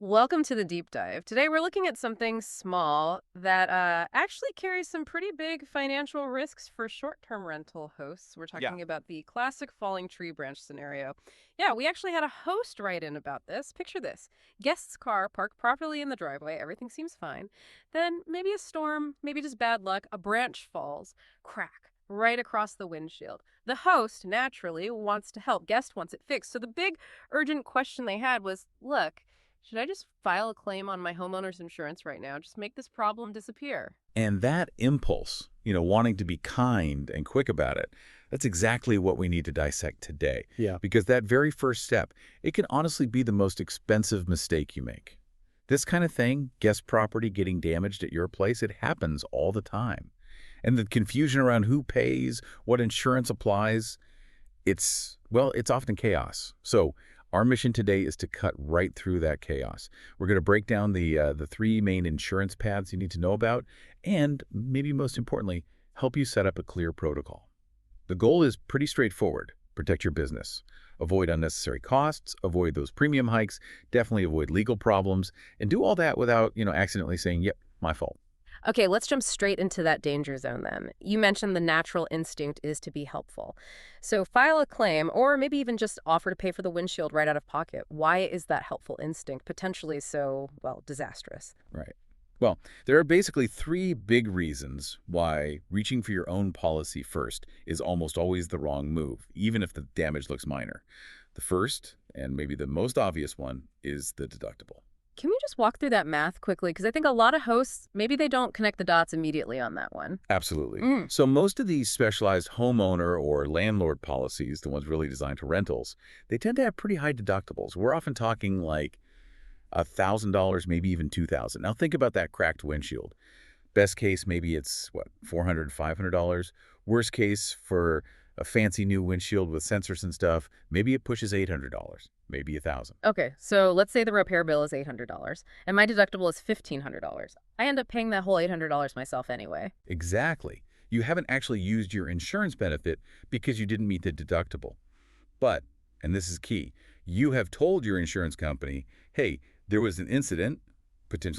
Welcome to the deep dive. Today we're looking at something small that actually carries some pretty big financial risks for short-term rental hosts. We're Yeah. talking about the classic falling tree branch scenario. Yeah, we actually had a host write in about this. Picture this. Guest's car parked properly in the driveway, everything seems fine. Then maybe a storm, maybe just bad luck, a branch falls, crack, right across the windshield. The host, naturally, wants to help. Guest wants it fixed. So the big urgent question they had was, look, should I just file a claim on my homeowner's insurance right now? Just make this problem disappear. And that impulse, wanting to be kind and quick about it, that's exactly what we need to dissect today. Yeah. Because that very first step, it can honestly be the most expensive mistake you make. This kind of thing, guest property getting damaged at your place, it happens all the time. And the confusion around who pays, what insurance applies, it's often chaos. So our mission today is to cut right through that chaos. We're going to break down the three main insurance paths you need to know about, and maybe most importantly, help you set up a clear protocol. The goal is pretty straightforward. Protect your business. Avoid unnecessary costs, avoid those premium hikes, definitely avoid legal problems, and do all that without, accidentally saying, yep, my fault. Okay, let's jump straight into that danger zone then. You mentioned the natural instinct is to be helpful. So file a claim or maybe even just offer to pay for the windshield right out of pocket. Why is that helpful instinct potentially so, well, disastrous? Right. Well, there are basically three big reasons why reaching for your own policy first is almost always the wrong move, even if the damage looks minor. The first, and maybe the most obvious one, is the deductible. Can we just walk through that math quickly? Because I think a lot of hosts, maybe they don't connect the dots immediately on that one. Absolutely. Mm. So most of these specialized homeowner or landlord policies, the ones really designed to rentals, they tend to have pretty high deductibles. We're often talking like $1,000, maybe even $2,000. Now think about that cracked windshield. Best case, maybe it's what, $400, $500. Worst case for a fancy new windshield with sensors and stuff, maybe it pushes $800, maybe 1,000. Okay, so let's say the repair bill is $800 and my deductible is $1,500. I end up paying that whole $800 myself anyway. Exactly. You haven't actually used your insurance benefit because you didn't meet the deductible. But, and this is key, you have told your insurance company, hey, there was an incident, potentially